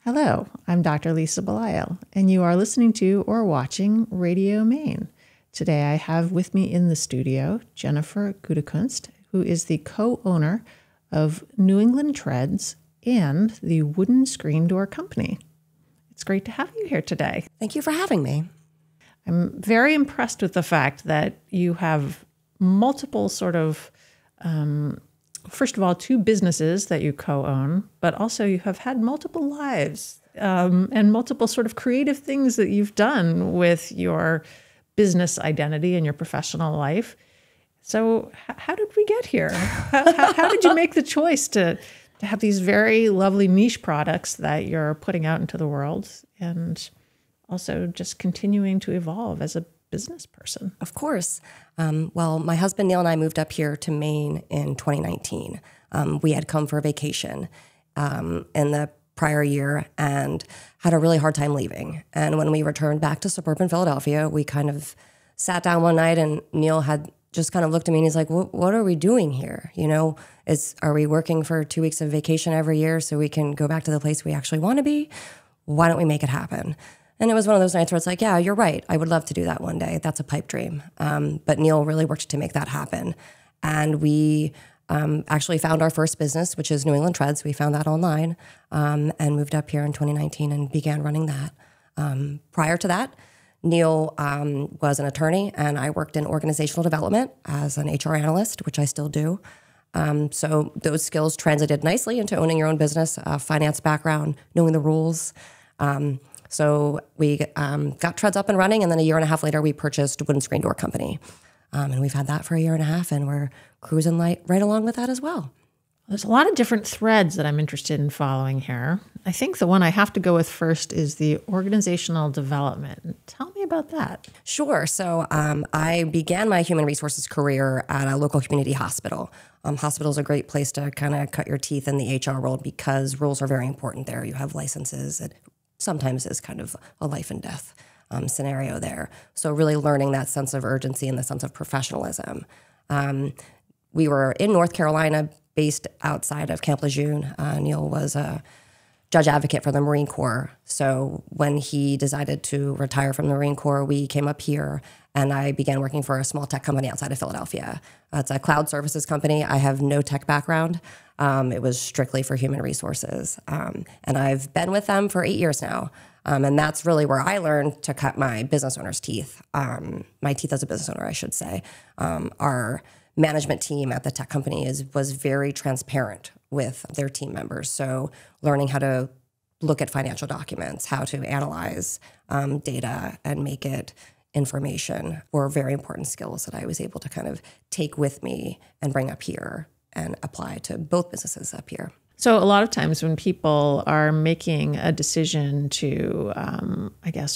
Hello, I'm Dr. Lisa Belisle, and you are listening to or watching Radio Maine. Today I have with me in the studio Jennifer Gutekunst, who is the co-owner of New England Treads and the Wooden Screen Door Company. It's great to have you here today. Thank you for having me. I'm very impressed with the fact that you have multiple sort of first of all, two businesses that you co-own, but also you have had multiple lives and multiple sort of creative things that you've done with your business identity and your professional life. So how did we get here? How did you make the choice to have these very lovely niche products that you're putting out into the world and also just continuing to evolve as a business person? Of course. Well, my husband Neil and I moved up here to Maine in 2019. We had come for a vacation in the prior year and had a really hard time leaving. And when we returned back to suburban Philadelphia, we kind of sat down one night and Neil had just kind of looked at me and he's like, what are we doing here? You know, are we working for 2 weeks of vacation every year so we can go back to the place we actually want to be? Why don't we make it happen? And it was one of those nights where it's like, yeah, you're right. I would love to do that one day. That's a pipe dream. But Neil really worked to make that happen. And we actually found our first business, which is New England Treads. We found that online and moved up here in 2019 and began running that. Prior to that, Neil was an attorney, and I worked in organizational development as an HR analyst, which I still do. So those skills transited nicely into owning your own business, finance background, knowing the rules. So we got Treads up and running, and then a year and a half later, we purchased Wooden Screen Door Company. And we've had that for a year and a half, and we're cruising right along with that as well. There's a lot of different threads that I'm interested in following here. I think the one I have to go with first is the organizational development. Tell me about that. Sure. So I began my human resources career at a local community hospital. Hospital is a great place to kind of cut your teeth in the HR world because rules are very important there. You have licenses. It sometimes is kind of a life and death scenario there. So really learning that sense of urgency and the sense of professionalism. We were in North Carolina, based outside of Camp Lejeune. Neil was a judge advocate for the Marine Corps. So when he decided to retire from the Marine Corps, we came up here and I began working for a small tech company outside of Philadelphia. It's a cloud services company. I have no tech background. It was strictly for human resources. And I've been with them for 8 years now. And that's really where I learned to cut my business owner's teeth, my teeth as a business owner, I should say. Our management team at the tech company was very transparent with their team members. So learning how to look at financial documents, how to analyze data and make it information were very important skills that I was able to kind of take with me and bring up here and apply to both businesses up here. So a lot of times when people are making a decision to,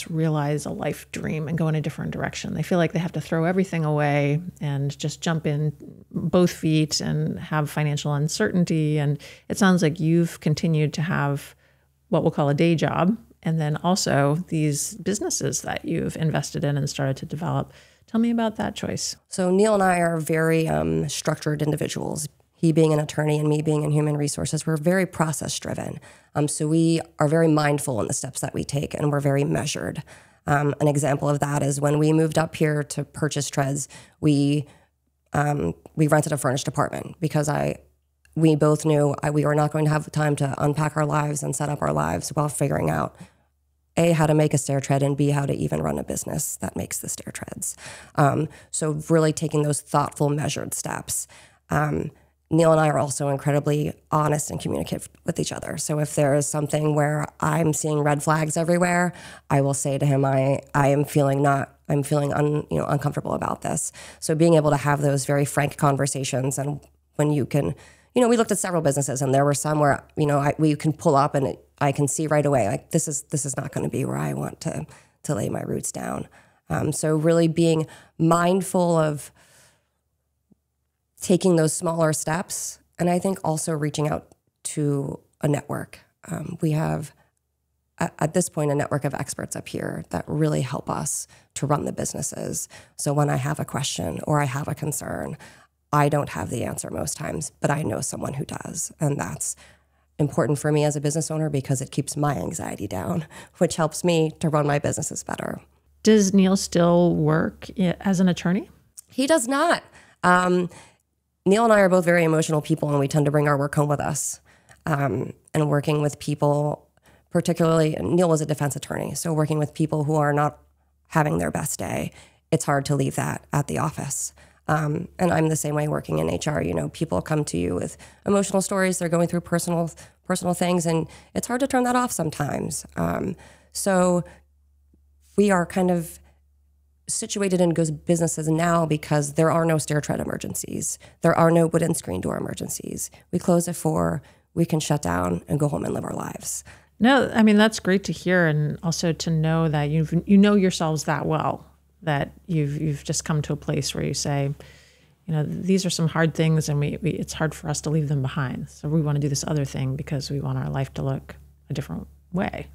realize a life dream and go in a different direction, they feel like they have to throw everything away and just jump in both feet and have financial uncertainty. And it sounds like you've continued to have what we'll call a day job, and then also these businesses that you've invested in and started to develop. Tell me about that choice. So Neil and I are very structured individuals. He being an attorney and me being in human resources, we're very process-driven. So we are very mindful in the steps that we take, and we're very measured. An example of that is when we moved up here to purchase Treads, we rented a furnished apartment because we both knew we were not going to have time to unpack our lives and set up our lives while figuring out A, how to make a stair tread, and B, how to even run a business that makes the stair treads. So really taking those thoughtful, measured steps. Neil and I are also incredibly honest and communicative with each other. So if there is something where I'm seeing red flags everywhere, I will say to him, I am feeling uncomfortable about this. So being able to have those very frank conversations, and when you can, we looked at several businesses, and there were some where we can pull up and I can see right away, like this is not going to be where I want to lay my roots down. So really being mindful of taking those smaller steps, and I think also reaching out to a network. We have, at this point, a network of experts up here that really help us to run the businesses. So when I have a question or I have a concern, I don't have the answer most times, but I know someone who does. And that's important for me as a business owner because it keeps my anxiety down, which helps me to run my businesses better. Does Neil still work as an attorney? He does not. Neil and I are both very emotional people, and we tend to bring our work home with us. And working with people, particularly, Neil was a defense attorney, so working with people who are not having their best day, it's hard to leave that at the office. And I'm the same way working in HR. You know, people come to you with emotional stories. They're going through personal things, and it's hard to turn that off sometimes. So we are kind of situated in good businesses now because there are no stair tread emergencies. There are no wooden screen door emergencies. We close at 4, we can shut down and go home and live our lives. No, I mean, that's great to hear. And also to know that you know yourselves that well, that you've just come to a place where you say, you know, these are some hard things and it's hard for us to leave them behind. So we want to do this other thing because we want our life to look a different way.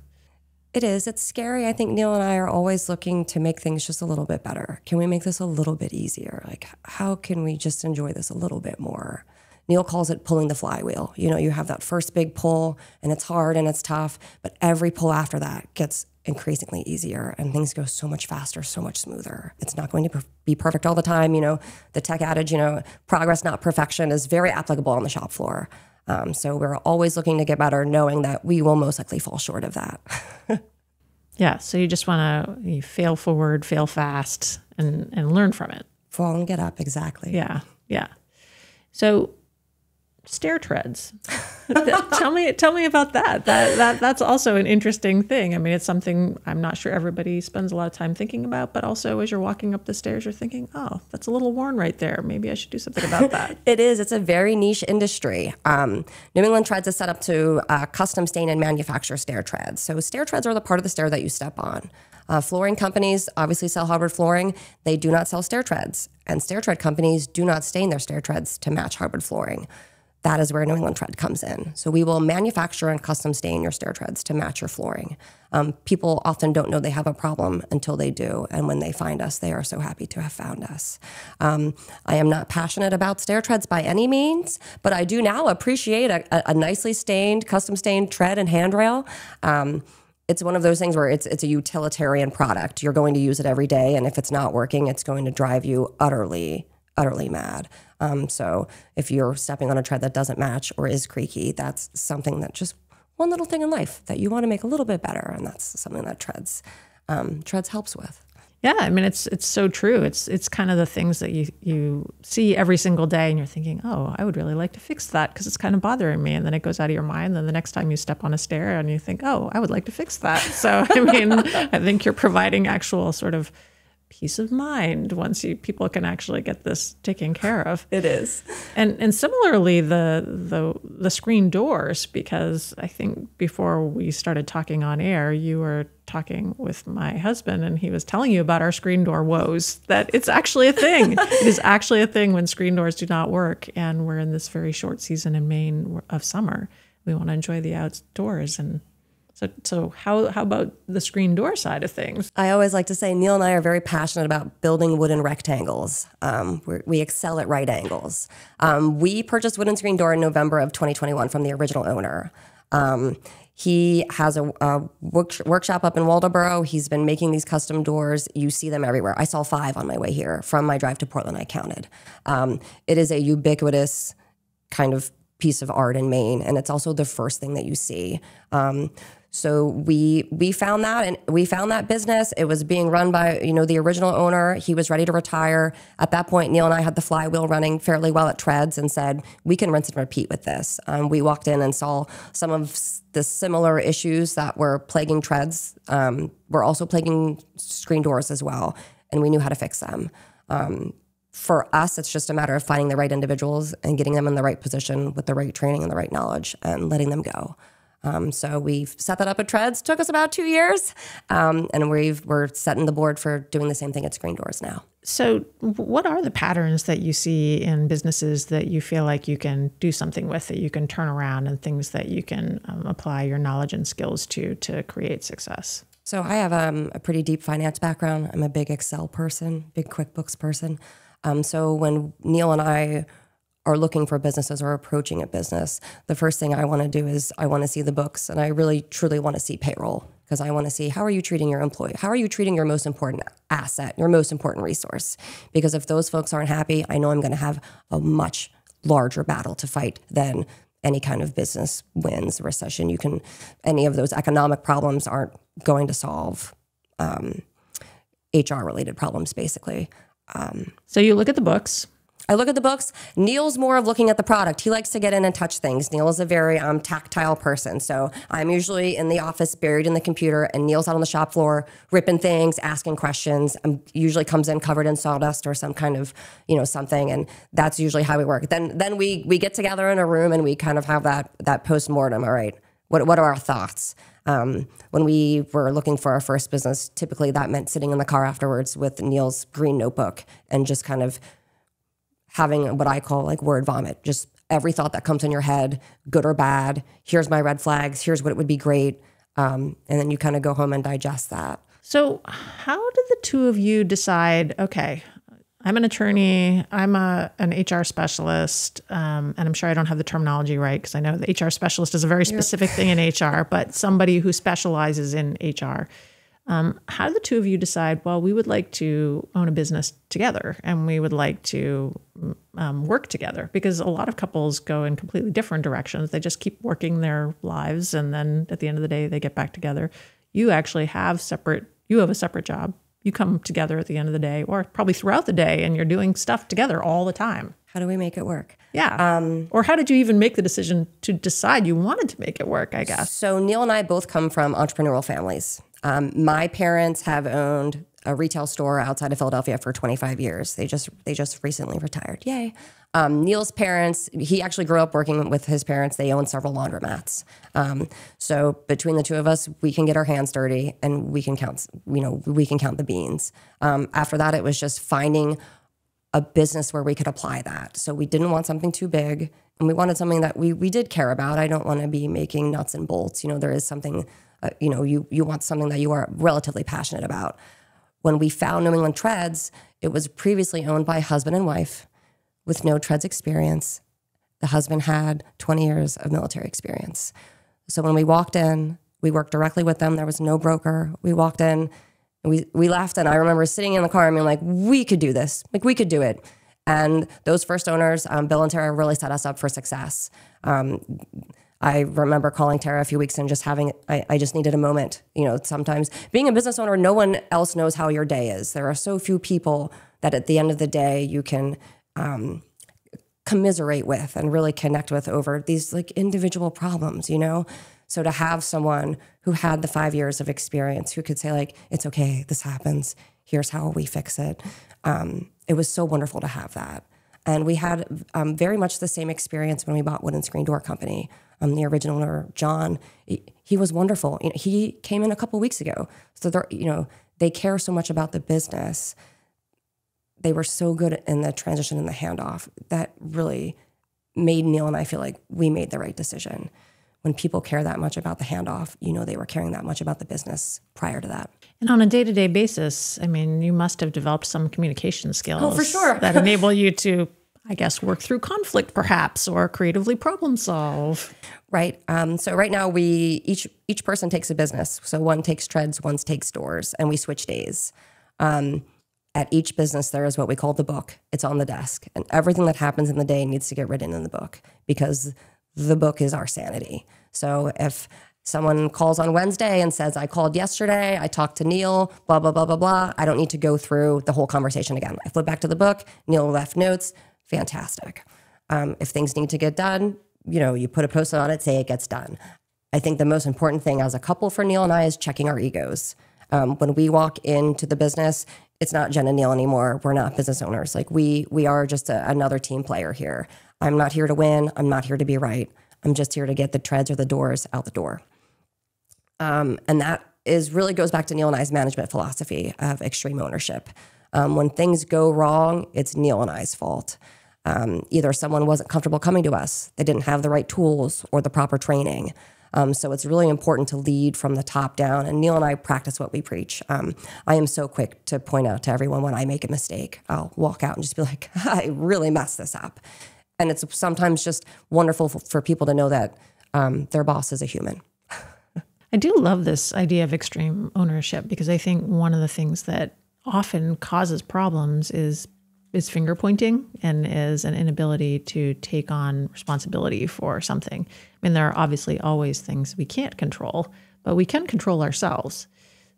It is. It's scary. I think Neil and I are always looking to make things just a little bit better. Can we make this a little bit easier? Like, how can we just enjoy this a little bit more? Neil calls it pulling the flywheel. You know, you have that first big pull and it's hard and it's tough, but every pull after that gets increasingly easier and things go so much faster, so much smoother. It's not going to be perfect all the time. You know, the tech adage, you know, progress, not perfection is very applicable on the shop floor. So we're always looking to get better, knowing that we will most likely fall short of that. Yeah. So you just want to fail forward, fail fast, and learn from it. Fall and get up. Exactly. Yeah. Yeah. So stair treads. Tell me about that. That's also an interesting thing. I mean, it's something I'm not sure everybody spends a lot of time thinking about, but also as you're walking up the stairs, you're thinking, oh, that's a little worn right there. Maybe I should do something about that. It is. It's a very niche industry. New England Treads is set up to custom stain and manufacture stair treads. So stair treads are the part of the stair that you step on. Flooring companies obviously sell hardwood flooring. They do not sell stair treads. And stair tread companies do not stain their stair treads to match hardwood flooring. That is where New England Tread comes in. So we will manufacture and custom stain your stair treads to match your flooring. People often don't know they have a problem until they do. And when they find us, they are so happy to have found us. I am not passionate about stair treads by any means, but I do now appreciate a nicely stained, custom stained tread and handrail. It's one of those things where it's a utilitarian product. You're going to use it every day. And if it's not working, it's going to drive you utterly mad. So if you're stepping on a tread that doesn't match or is creaky, that's something that just one little thing in life that you want to make a little bit better. And that's something that treads helps with. Yeah. I mean, it's so true. It's kind of the things that you see every single day and you're thinking, oh, I would really like to fix that because it's kind of bothering me. And then it goes out of your mind. Then the next time you step on a stair and you think, oh, I would like to fix that. So, I mean, I think you're providing actual sort of peace of mind once people can actually get this taken care of. It is. And similarly, the screen doors, because I think before we started talking on air, you were talking with my husband and he was telling you about our screen door woes, that it's actually a thing. It is actually a thing when screen doors do not work. And we're in this very short season in Maine of summer. We want to enjoy the outdoors. And So how about the screen door side of things? I always like to say Neil and I are very passionate about building wooden rectangles. We excel at right angles. We purchased wooden screen door in November of 2021 from the original owner. He has a workshop up in Waldoboro. He's been making these custom doors. You see them everywhere. I saw 5 on my way here. From my drive to Portland, I counted. It is a ubiquitous kind of piece of art in Maine, and it's also the first thing that you see. So we found that, and we found that business. It was being run by, the original owner. He was ready to retire. At that point, Neil and I had the flywheel running fairly well at Treads and said, we can rinse and repeat with this. We walked in and saw some of the similar issues that were plaguing Treads, were also plaguing screen doors as well, and we knew how to fix them. For us, it's just a matter of finding the right individuals and getting them in the right position with the right training and the right knowledge and letting them go. So we've set that up at Treads. Took us about 2 years, and we're setting the board for doing the same thing at screen doors now. So what are the patterns that you see in businesses that you feel like you can do something with, that you can turn around, and things that you can apply your knowledge and skills to create success? So I have a pretty deep finance background. I'm a big Excel person, big QuickBooks person. So when Neil and I are looking for businesses or approaching a business, the first thing I want to do is I want to see the books, and I really truly want to see payroll, because I want to see, how are you treating your employee? How are you treating your most important asset, your most important resource? Because if those folks aren't happy, I know I'm going to have a much larger battle to fight than any kind of business wins, recession. Any of those economic problems aren't going to solve HR related problems, basically. So you look at the books. I look at the books. Neil's more of looking at the product. He likes to get in and touch things. Neil is a very tactile person. So I'm usually in the office, buried in the computer, and Neil's out on the shop floor, ripping things, asking questions. Usually comes in covered in sawdust or some kind of, something. And that's usually how we work. Then we get together in a room and we kind of have that post-mortem. All right, what are our thoughts? When we were looking for our first business, typically that meant sitting in the car afterwards with Neil's green notebook and just kind of having what I call like word vomit, just every thought that comes in your head, good or bad. Here's my red flags. Here's what it would be great. And then you kind of go home and digest that. So how did the two of you decide, okay, I'm an attorney, I'm an HR specialist, and I'm sure I don't have the terminology right, because I know the HR specialist is a very specific thing in HR, but somebody who specializes in HR. How did the two of you decide, well, we would like to own a business together and we would like to work together? Because a lot of couples go in completely different directions. They just keep working their lives, and then at the end of the day, they get back together. You actually have a separate job. You come together at the end of the day, or probably throughout the day, and you're doing stuff together all the time. How do we make it work? Yeah. Or how did you even make the decision to decide you wanted to make it work, I guess? So Neil and I both come from entrepreneurial families. My parents have owned a retail store outside of Philadelphia for 25 years. They just recently retired. Yay. Neil's parents, he actually grew up working with his parents. They own several laundromats. So between the two of us, we can get our hands dirty and we can count the beans. After that, it was just finding a business where we could apply that. So we didn't want something too big, and we wanted something that we did care about. I don't want to be making nuts and bolts. There is something, you want something that you are relatively passionate about. When we found New England Treads, it was previously owned by a husband and wife with no treads experience. The husband had 20 years of military experience. So when we walked in, we worked directly with them. There was no broker. We walked in, and we left, and I remember sitting in the car and being like, we could do this. Like, we could do it. And those first owners, Bill and Tara, really set us up for success. I remember calling Tara a few weeks and just I just needed a moment. Sometimes being a business owner, no one else knows how your day is. There are so few people that at the end of the day you can commiserate with and really connect with over these like individual problems, So to have someone who had the 5 years of experience who could say like, it's okay, this happens, here's how we fix it. It was so wonderful to have that. And we had very much the same experience when we bought Wooden Screen Door Company. The original owner, John, he was wonderful. He came in a couple weeks ago. So they care so much about the business. They were so good in the transition and the handoff that really made Neil and I feel like we made the right decision. When people care that much about the handoff, they were caring that much about the business prior to that. And on a day-to-day basis, I mean, you must have developed some communication skills. Oh, for sure. That enable you to, I guess, work through conflict perhaps, or creatively problem solve. Right. So right now each person takes a business. So one takes treads, one takes doors, and we switch days. At each business, there is what we call the book. It's on the desk, and everything that happens in the day needs to get written in the book, because the book is our sanity. So if someone calls on Wednesday and says, I called yesterday, I talked to Neil, blah, blah, blah, blah, blah, I don't need to go through the whole conversation again. I flip back to the book, Neil left notes, fantastic. If things need to get done, you put a post-it on it, say it gets done. I think the most important thing as a couple for Neil and I is checking our egos. When we walk into the business, it's not Jen and Neil anymore. We're not business owners. Like we are just another team player here. I'm not here to win. I'm not here to be right. I'm just here to get the treads or the doors out the door. And that really goes back to Neil and I's management philosophy of extreme ownership. When things go wrong, it's Neil and I's fault. Either someone wasn't comfortable coming to us, they didn't have the right tools or the proper training. So it's really important to lead from the top down. And Neil and I practice what we preach. I am so quick to point out to everyone when I make a mistake. I'll walk out and just be like, I really messed this up. And it's sometimes just wonderful for people to know that their boss is a human. I do love this idea of extreme ownership, because I think one of the things that often causes problems is finger pointing and is an inability to take on responsibility for something. I mean, there are obviously always things we can't control, but we can control ourselves.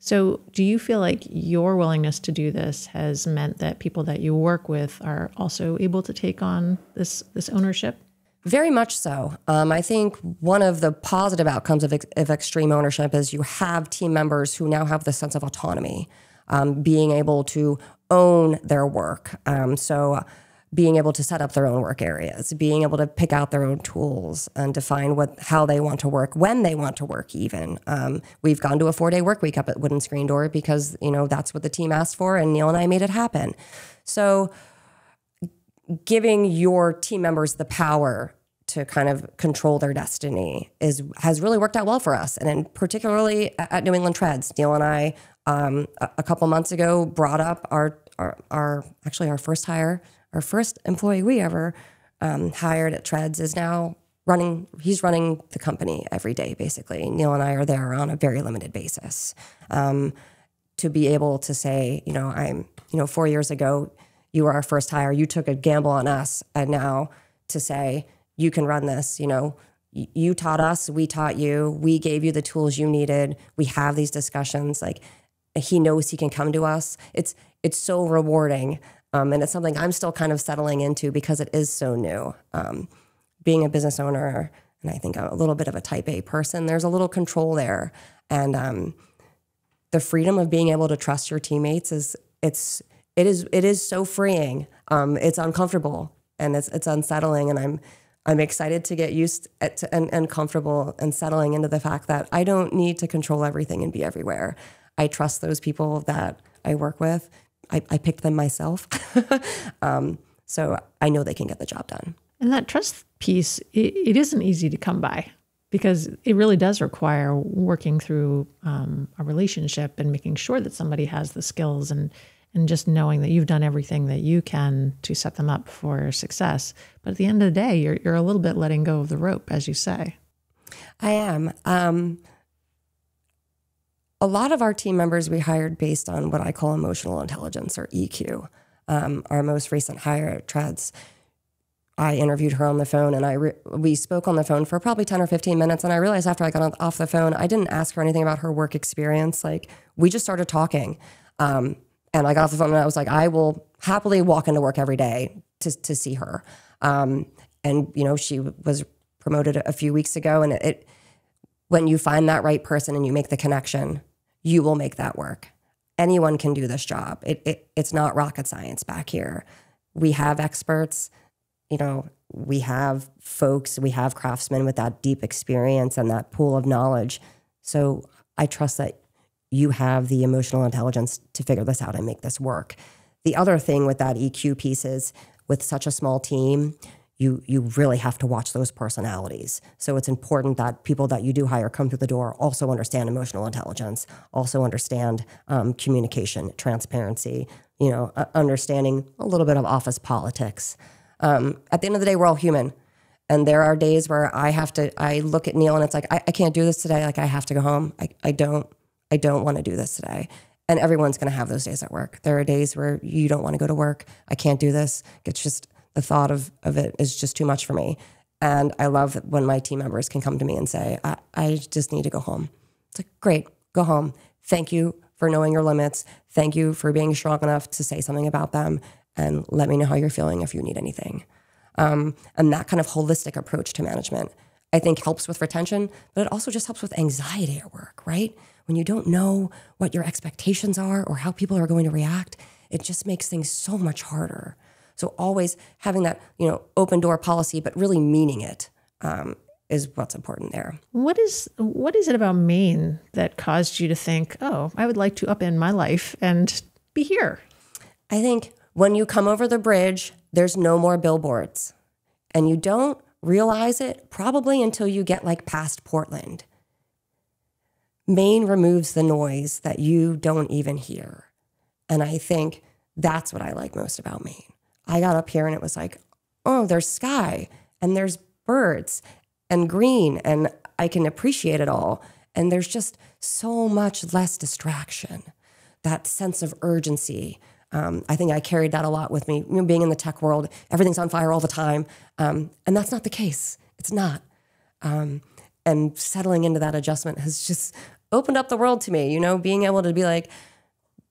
So do you feel like your willingness to do this has meant that people that you work with are also able to take on this ownership? Very much so. I think one of the positive outcomes of extreme ownership is you have team members who now have the sense of autonomy, being able to own their work. So being able to set up their own work areas, being able to pick out their own tools and define how they want to work, when they want to work even. We've gone to a 4-day work week up at Wooden Screen Door because, that's what the team asked for, and Neil and I made it happen. So giving your team members the power to kind of control their destiny has really worked out well for us. And then particularly at New England Treads, Neil and I, a couple months ago, brought up our first hire. Our first employee we ever hired at Treads is now he's running the company every day, basically. Neil and I are there on a very limited basis. To be able to say, 4 years ago, you were our first hire, you took a gamble on us, and now to say, you can run this, you taught us, we taught you, we gave you the tools you needed, we have these discussions, like he knows he can come to us. It's so rewarding. And it's something I'm still kind of settling into because it is so new. Being a business owner, and I think a little bit of a type A person, there's a little control there. And the freedom of being able to trust your teammates it is so freeing. It's uncomfortable and it's unsettling, and I'm excited to get used to and comfortable and settling into the fact that I don't need to control everything and be everywhere. I trust those people that I work with. I picked them myself. So I know they can get the job done. And that trust piece, it isn't easy to come by, because it really does require working through a relationship and making sure that somebody has the skills and just knowing that you've done everything that you can to set them up for success. But at the end of the day, you're a little bit letting go of the rope, as you say. I am. A lot of our team members we hired based on what I call emotional intelligence, or EQ. Our most recent hire at Treads, I interviewed her on the phone, and we spoke on the phone for probably 10 or 15 minutes. And I realized after I got off the phone, I didn't ask her anything about her work experience. Like, we just started talking. And I got off the phone and I was like, I will happily walk into work every day to see her. And, she was promoted a few weeks ago, and when you find that right person and you make the connection, you will make that work. Anyone can do this job. It's not rocket science back here. We have experts, we have folks, we have craftsmen with that deep experience and that pool of knowledge. So I trust that you have the emotional intelligence to figure this out and make this work. The other thing with that EQ piece is, with such a small team, you really have to watch those personalities. So it's important that people that you do hire come through the door also understand emotional intelligence, also understand communication, transparency, understanding a little bit of office politics. At the end of the day, we're all human. And there are days where I look at Neil and it's like, I can't do this today. Like, I have to go home. I don't want to do this today. And everyone's going to have those days at work. There are days where you don't want to go to work. I can't do this. It's just, the thought of it is just too much for me. And I love when my team members can come to me and say, I just need to go home. It's like, great, go home. Thank you for knowing your limits. Thank you for being strong enough to say something about them. And let me know how you're feeling if you need anything. And that kind of holistic approach to management, I think, helps with retention, but it also just helps with anxiety at work, right? When you don't know what your expectations are or how people are going to react, it just makes things so much harder. So always having that, open door policy, but really meaning it, is what's important there. What is it about Maine that caused you to think, oh, I would like to upend my life and be here? I think when you come over the bridge, there's no more billboards, and you don't realize it probably until you get past Portland. Maine removes the noise that you don't even hear. And I think that's what I like most about Maine. I got up here and it was like, oh, there's sky and there's birds and green, and I can appreciate it all. And there's just so much less distraction, that sense of urgency. I think I carried that a lot with me. Being in the tech world, everything's on fire all the time. And that's not the case. It's not. And settling into that adjustment has just opened up the world to me, being able to be like,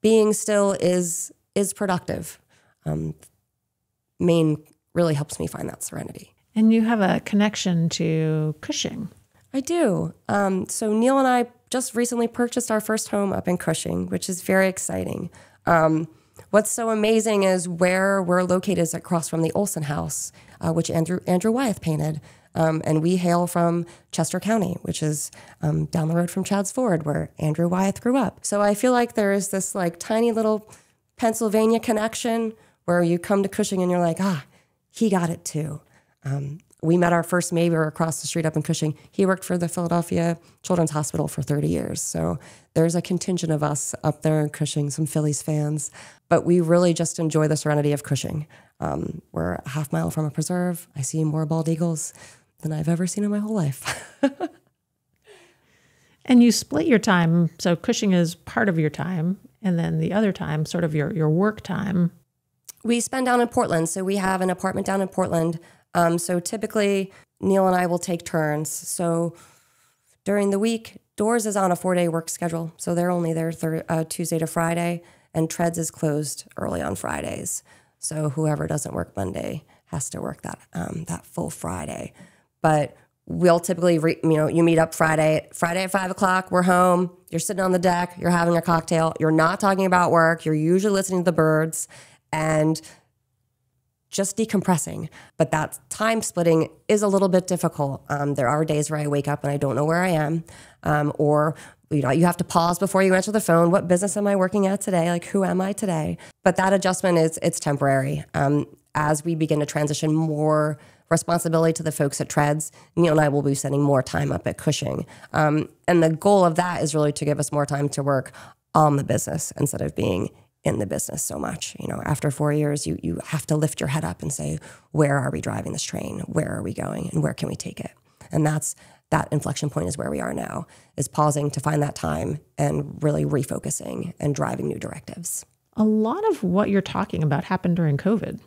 being still is productive. Maine really helps me find that serenity. And you have a connection to Cushing. I do. So Neil and I just recently purchased our first home up in Cushing, which is very exciting. What's so amazing is where we're located is across from the Olson House, which Andrew Wyeth painted. And we hail from Chester County, which is down the road from Chadds Ford, where Andrew Wyeth grew up. So I feel like there is this like tiny little Pennsylvania connection where you come to Cushing and you're like, he got it too. We met our first neighbor across the street up in Cushing. He worked for the Philadelphia Children's Hospital for 30 years. So there's a contingent of us up there in Cushing, some Phillies fans. But we really just enjoy the serenity of Cushing. We're a half mile from a preserve. I see more bald eagles than I've ever seen in my whole life. And you split your time. So Cushing is part of your time. And then the other time, sort of your work time. We spend down in Portland. So we have an apartment down in Portland. So typically, Neil and I will take turns. So during the week, Doors is on a 4-day work schedule. So they're only there Tuesday to Friday, and Treads is closed early on Fridays. So whoever doesn't work Monday has to work that full Friday. But we'll typically, you meet up Friday at 5 o'clock, we're home, you're sitting on the deck, you're having a cocktail, you're not talking about work, you're usually listening to the birds, and just decompressing. But that time splitting is a little bit difficult. There are days where I wake up and I don't know where I am, or you have to pause before you answer the phone. What business am I working at today? Like, who am I today? But that adjustment it's temporary. As we begin to transition more responsibility to the folks at Treads, Neil and I will be spending more time up at Cushing. And the goal of that is really to give us more time to work on the business instead of being in the business so much. After 4 years, you have to lift your head up and say, where are we driving this train? Where are we going? And where can we take it? And that inflection point is where we are now, is pausing to find that time and really refocusing and driving new directives. A lot of what you're talking about happened during COVID.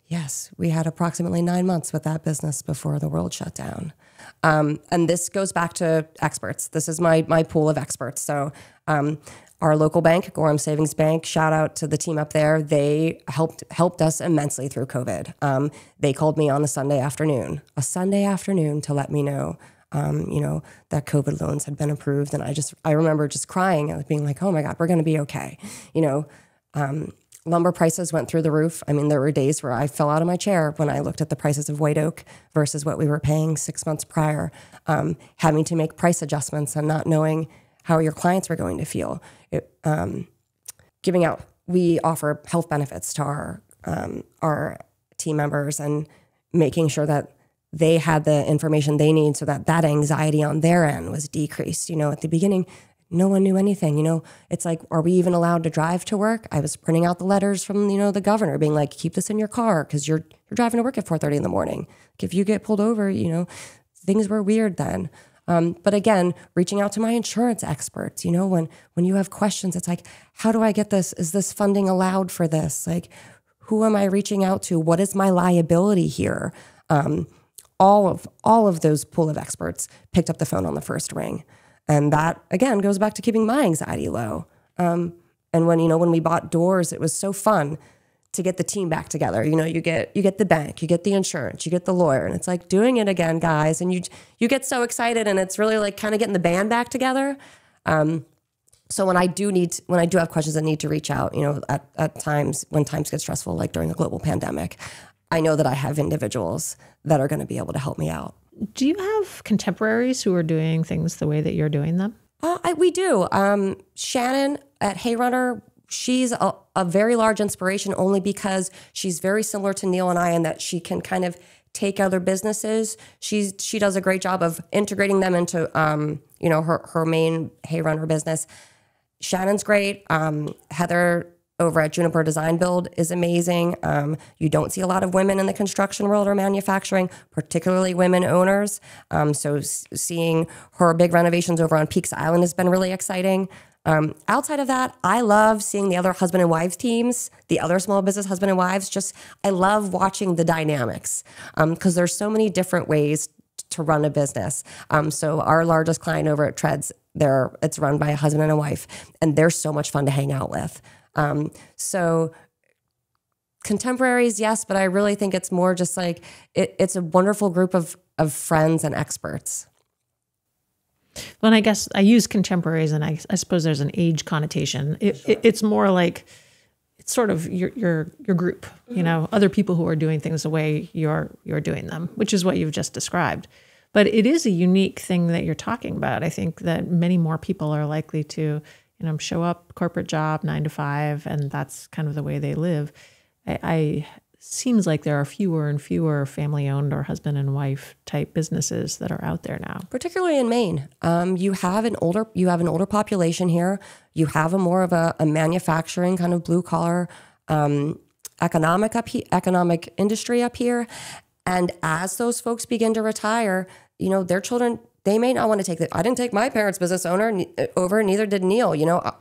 Yes, we had approximately 9 months with that business before the world shut down. And this goes back to experts. This is my pool of experts. So our local bank, Gorham Savings Bank, shout out to the team up there. They helped us immensely through COVID. They called me on a Sunday afternoon to let me know, that COVID loans had been approved. And I remember just crying and being like, oh my God, we're going to be okay. Lumber prices went through the roof. I mean, there were days where I fell out of my chair when I looked at the prices of white oak versus what we were paying 6 months prior, having to make price adjustments and not knowing how your clients were going to feel. We offer health benefits to our team members and making sure that they had the information they need so that anxiety on their end was decreased. At the beginning, no one knew anything. It's like, are we even allowed to drive to work? I was printing out the letters from, the governor being like, keep this in your car because you're driving to work at 4:30 in the morning. Like, if you get pulled over, things were weird then. But again, reaching out to my insurance experts, when you have questions, it's like, how do I get this? Is this funding allowed for this? Like, who am I reaching out to? What is my liability here? All of those pool of experts picked up the phone on the first ring. And that, again, goes back to keeping my anxiety low. And when we bought Doors, it was so fun to get the team back together. You get the bank, you get the insurance, you get the lawyer, and it's like doing it again, guys. And you get so excited, and it's really like kind of getting the band back together. So when I do have questions that need to reach out, at times when times get stressful, like during the global pandemic, I know that I have individuals that are going to be able to help me out. Do you have contemporaries who are doing things the way that you're doing them? We do. Shannon at Hayrunner, she's a very large inspiration only because she's very similar to Neil and I in that she can kind of take other businesses. She does a great job of integrating them into her main Hayrunner business. Shannon's great. Heather over at Juniper Design Build is amazing. You don't see a lot of women in the construction world or manufacturing, particularly women owners. So seeing her big renovations over on Peaks Island has been really exciting. Outside of that, I love seeing the other husband and wives teams, the other small business husband and wives. I love watching the dynamics because there's so many different ways to run a business. So our largest client over at Treads, it's run by a husband and a wife, and they're so much fun to hang out with. So contemporaries, yes, but I really think it's more just like it's a wonderful group of friends and experts. Well, and I guess I use contemporaries, and I suppose there's an age connotation. It's more like it's sort of your group, you know, other people who are doing things the way you're doing them, which is what you've just described. But it is a unique thing that you're talking about. I think that many more people are likely to, show up, corporate job, 9 to 5, and that's kind of the way they live. Seems like there are fewer and fewer family-owned or husband and wife type businesses that are out there now. Particularly in Maine, you have an older population here. You have more of a manufacturing kind of blue collar economic industry up here. And as those folks begin to retire, their children, they may not want to take I didn't take my parents' business owner over, neither did Neil.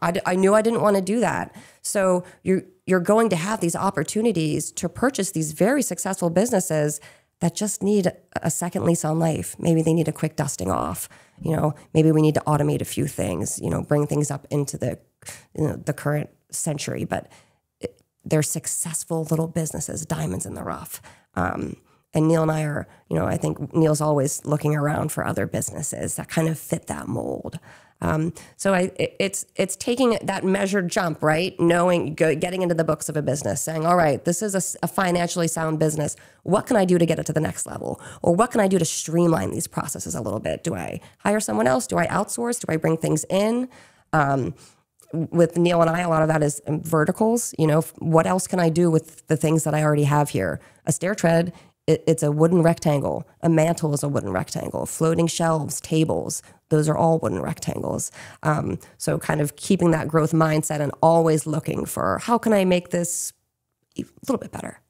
I knew I didn't want to do that. So you're going to have these opportunities to purchase these very successful businesses that just need a second lease on life. Maybe they need a quick dusting off. Maybe we need to automate a few things, bring things up into the current century, but they're successful little businesses, diamonds in the rough. And Neil and I are, I think Neil's always looking around for other businesses that kind of fit that mold. So it's taking that measured jump, right? Getting into the books of a business, saying, all right, this is a financially sound business. What can I do to get it to the next level? Or what can I do to streamline these processes a little bit? Do I hire someone else? Do I outsource? Do I bring things in? With Neil and I, a lot of that is verticals. What else can I do with the things that I already have here? A stair tread, it's a wooden rectangle. A mantle is a wooden rectangle. Floating shelves, tables, those are all wooden rectangles. So kind of keeping that growth mindset and always looking for how can I make this a little bit better?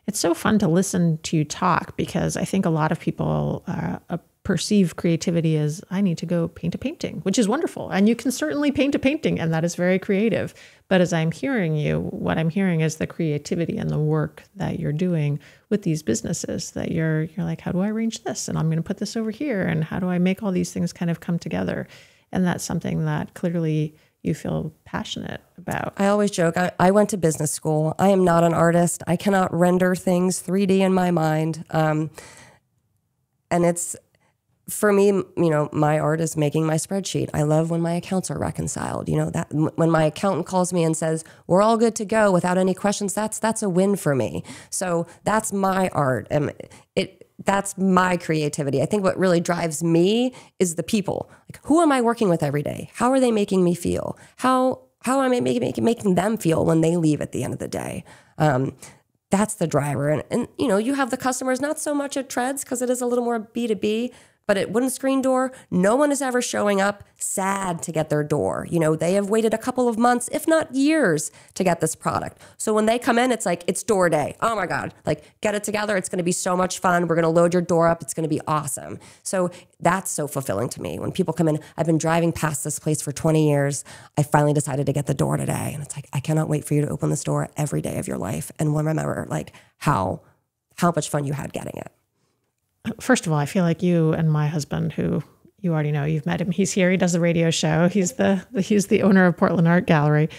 It's so fun to listen to you talk because I think a lot of people perceive creativity as I need to go paint a painting, which is wonderful. And you can certainly paint a painting, and that is very creative. But as I'm hearing you, what I'm hearing is the creativity and the work that you're doing with these businesses, that you're like, how do I arrange this? And I'm going to put this over here. And how do I make all these things kind of come together? And that's something that clearly you feel passionate about. I always joke, I went to business school. I am not an artist. I cannot render things 3D in my mind. And it's, for me, my art is making my spreadsheet. I love when my accounts are reconciled. That when my accountant calls me and says, we're all good to go without any questions, that's a win for me. So that's my art. And that's my creativity. I think what really drives me is the people. Like, who am I working with every day? How are they making me feel? How am I making them feel when they leave at the end of the day? That's the driver. And you have the customers, not so much at Treads because it is a little more B2B, but at Wooden Screen Door, no one is ever showing up sad to get their door. They have waited a couple of months, if not years, to get this product. So when they come in, it's like, it's door day. Oh my God, get it together. It's going to be so much fun. We're going to load your door up. It's going to be awesome. So that's so fulfilling to me. When people come in, I've been driving past this place for 20 years. I finally decided to get the door today. And it's like, I cannot wait for you to open this door every day of your life. And we'll remember how much fun you had getting it. First of all, I feel like you and my husband, who you already know, you've met him. He's here. He does the radio show. He's the owner of Portland Art Gallery.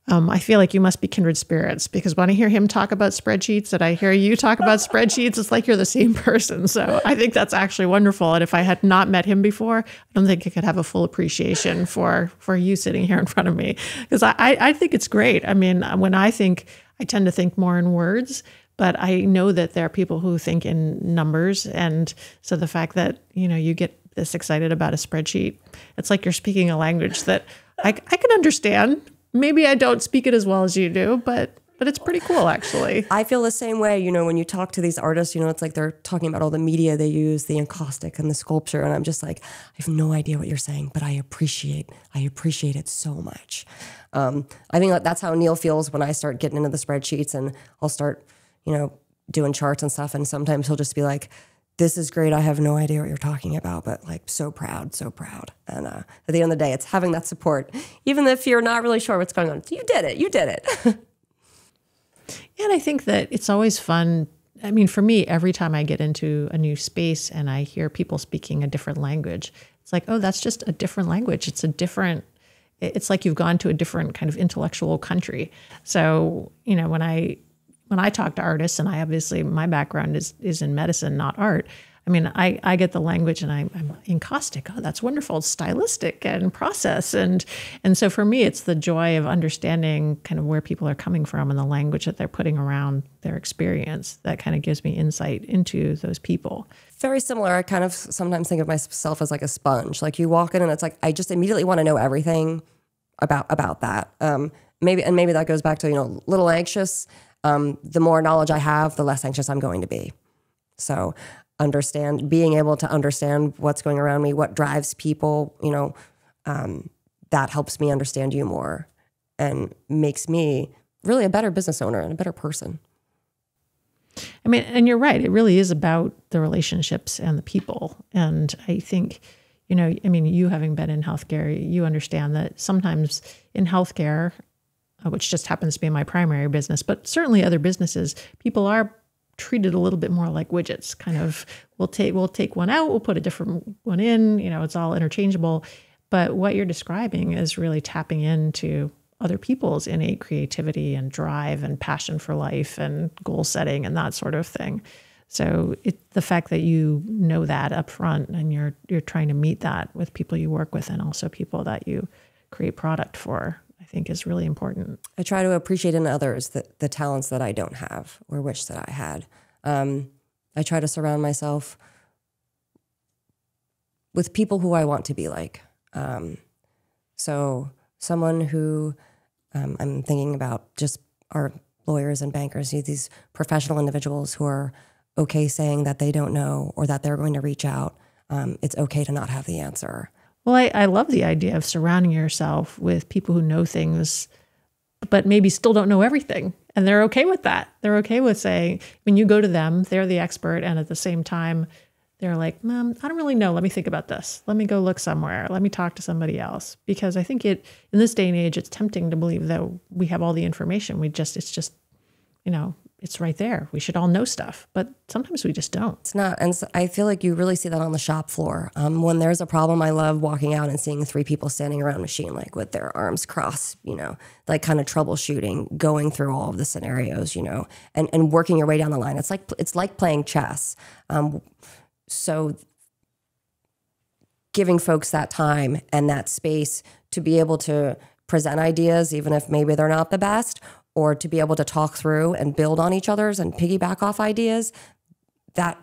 I feel like you must be kindred spirits because when I hear him talk about spreadsheets and I hear you talk about spreadsheets, it's like you're the same person. So I think that's actually wonderful. And if I had not met him before, I don't think I could have a full appreciation for you sitting here in front of me because I think it's great. I mean, when I think, I tend to think more in words. But I know that there are people who think in numbers. And so the fact that, you get this excited about a spreadsheet, it's like you're speaking a language that I can understand. Maybe I don't speak it as well as you do, but but it's pretty cool, actually. I feel the same way, when you talk to these artists, it's like they're talking about all the media they use, the encaustic and the sculpture. And I'm just like, I have no idea what you're saying, but I appreciate it so much. I think that's how Neil feels when I start getting into the spreadsheets, and I'll start, doing charts and stuff. And sometimes he'll just be like, this is great. I have no idea what you're talking about, but like so proud, so proud. And at the end of the day, it's having that support, even if you're not really sure what's going on. You did it. Yeah, and I think that it's always fun. I mean, for me, every time I get into a new space and I hear people speaking a different language, it's like, oh, that's just a different language. It's like you've gone to a different kind of intellectual country. So, when I talk to artists, and my background is in medicine, not art. I mean, I get the language and I'm encaustic. Oh, that's wonderful. It's stylistic and process. And so for me, it's the joy of understanding kind of where people are coming from and the language that they're putting around their experience that kind of gives me insight into those people. Very similar. I kind of sometimes think of myself as like a sponge. Like you walk in and it's like, I just immediately want to know everything about that. Maybe that goes back to, a little anxious. The more knowledge I have, the less anxious I'm going to be. So being able to understand what's going around me, what drives people, that helps me understand you more and makes me really a better business owner and a better person. I mean, and you're right. It really is about the relationships and the people. And I think, you having been in healthcare, you understand that sometimes in healthcare, which just happens to be my primary business, but certainly other businesses, people are treated a little bit more like widgets. Kind of, we'll take one out, we'll put a different one in, it's all interchangeable. But what you're describing is really tapping into other people's innate creativity and drive and passion for life and goal setting and that sort of thing. So the fact that you know that up front and you're trying to meet that with people you work with and also people that you create product for, I think is really important. I try to appreciate in others the talents that I don't have or wish that I had. I try to surround myself with people who I want to be like. So someone who I'm thinking about just our lawyers and bankers, these professional individuals who are okay saying that they don't know or that they're going to reach out. It's okay to not have the answer. Well, I love the idea of surrounding yourself with people who know things, but maybe still don't know everything. And they're okay with that. They're okay with saying, when you go to them, they're the expert. And at the same time, they're like, I don't really know. Let me think about this. Let me go look somewhere. Let me talk to somebody else. Because I think in this day and age, it's tempting to believe that we have all the information. It's just, it's right there. We should all know stuff, but sometimes we just don't. It's not. And so I feel like you really see that on the shop floor. When there's a problem, I love walking out and seeing 3 people standing around a machine, like with their arms crossed, like kind of troubleshooting, going through all of the scenarios, and working your way down the line. It's like playing chess. So giving folks that time and that space to be able to present ideas, even if maybe they're not the best, or to be able to talk through and build on each other's and piggyback off ideas, that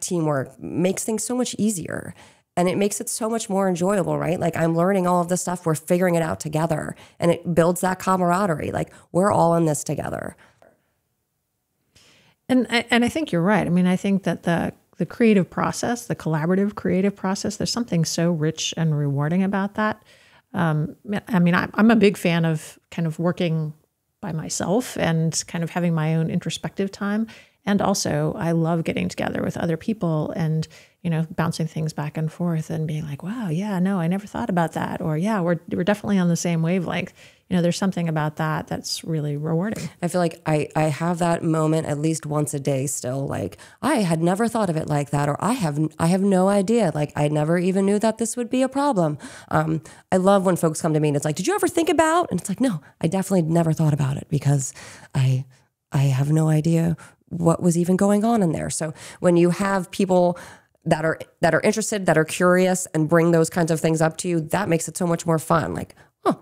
teamwork makes things so much easier. And it makes it so much more enjoyable, right? Like I'm learning all of this stuff, we're figuring it out together, and it builds that camaraderie. Like we're all in this together. And I think you're right. I mean, I think that the creative process, the collaborative creative process, there's something so rich and rewarding about that. I'm a big fan of kind of working by myself and kind of having my own introspective time. And also I love getting together with other people and, bouncing things back and forth and being like, wow, yeah, no, I never thought about that. Or yeah, we're definitely on the same wavelength. There's something about that that's really rewarding. I feel like I have that moment at least once a day still, like I had never thought of it like that, or I have no idea. Like I never even knew that this would be a problem. I love when folks come to me and it's like, did you ever think about? And it's like, no, I definitely never thought about it because I have no idea what was even going on in there. So when you have people that are interested, that are curious and bring those kinds of things up to you, that makes it so much more fun. Like, oh,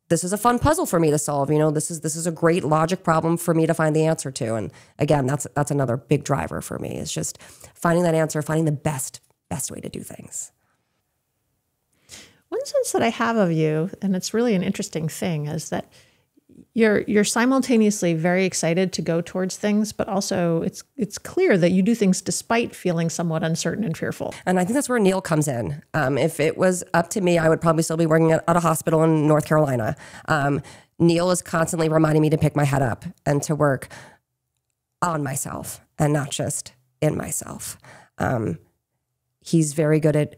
this is a fun puzzle for me to solve. This is a great logic problem for me to find the answer to. And again, that's another big driver for me, is just finding that answer, finding the best way to do things. One sense that I have of you, and it's really an interesting thing, is that you're simultaneously very excited to go towards things, but also it's clear that you do things despite feeling somewhat uncertain and fearful. And I think that's where Neil comes in. If it was up to me, I would probably still be working at a hospital in North Carolina. Neil is constantly reminding me to pick my head up and to work on myself and not just in myself. He's very good at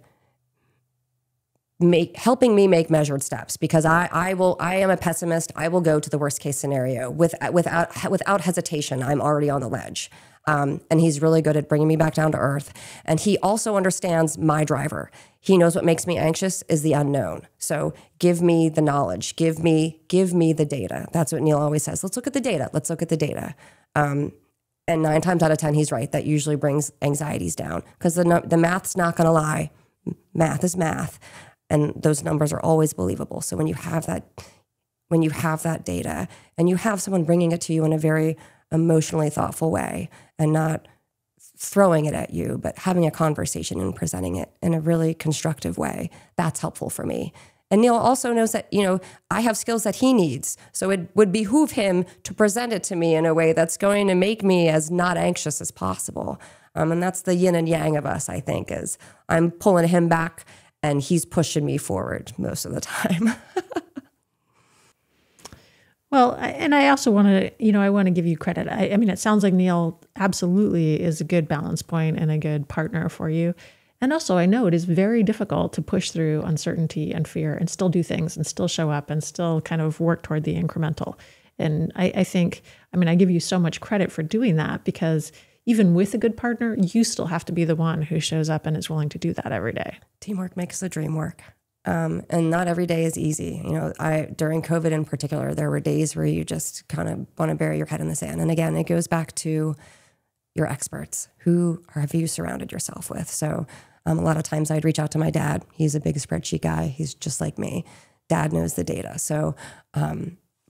helping me make measured steps, because I am a pessimist. I will go to the worst case scenario without hesitation. I'm already on the ledge. And he's really good at bringing me back down to earth. And he also understands my driver. He knows what makes me anxious is the unknown. So give me the knowledge, give me the data. That's what Neil always says. Let's look at the data. Let's look at the data. And 9 times out of 10, he's right. That usually brings anxieties down, because the math's not going to lie. Math is math. And those numbers are always believable. So when you have that data and you have someone bringing it to you in a very emotionally thoughtful way and not throwing it at you, but having a conversation and presenting it in a really constructive way, that's helpful for me. And Neil also knows that, I have skills that he needs. So it would behoove him to present it to me in a way that's going to make me as not anxious as possible. And that's the yin and yang of us, I think, is I'm pulling him back and he's pushing me forward most of the time. Well, and I also want to, I want to give you credit. I mean, it sounds like Neil absolutely is a good balance point and a good partner for you. And also, I know it is very difficult to push through uncertainty and fear and still do things and still show up and still kind of work toward the incremental. And I think, I give you so much credit for doing that, because even with a good partner, you still have to be the one who shows up and is willing to do that every day. Teamwork makes the dream work. And not every day is easy. During COVID in particular, there were days where you just kind of want to bury your head in the sand. And again, it goes back to your experts. Who have you surrounded yourself with? So a lot of times I'd reach out to my dad. He's a big spreadsheet guy. He's just like me. Dad knows the data. So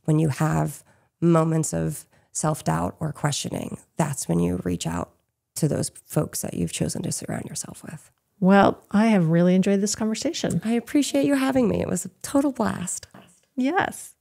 when you have moments of self-doubt or questioning, that's when you reach out to those folks that you've chosen to surround yourself with. Well, I have really enjoyed this conversation. I appreciate you having me. It was a total blast. Yes.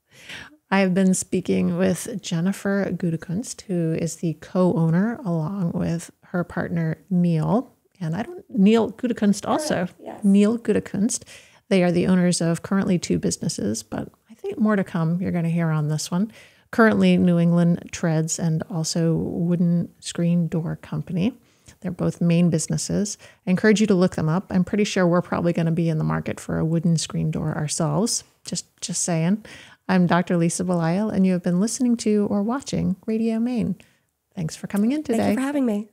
I have been speaking with Jennifer Gutekunst, who is the co-owner along with her partner, Neil. And Neil Gutekunst also. Yes. Neil Gutekunst. They are the owners of currently 2 businesses, but I think more to come you're going to hear on this one. Currently New England Treads and also Wooden Screen Door Company. They're both Maine businesses. I encourage you to look them up. I'm pretty sure we're probably going to be in the market for a wooden screen door ourselves. Just saying. I'm Dr. Lisa Belisle, and you have been listening to or watching Radio Maine. Thanks for coming in today. Thank you for having me.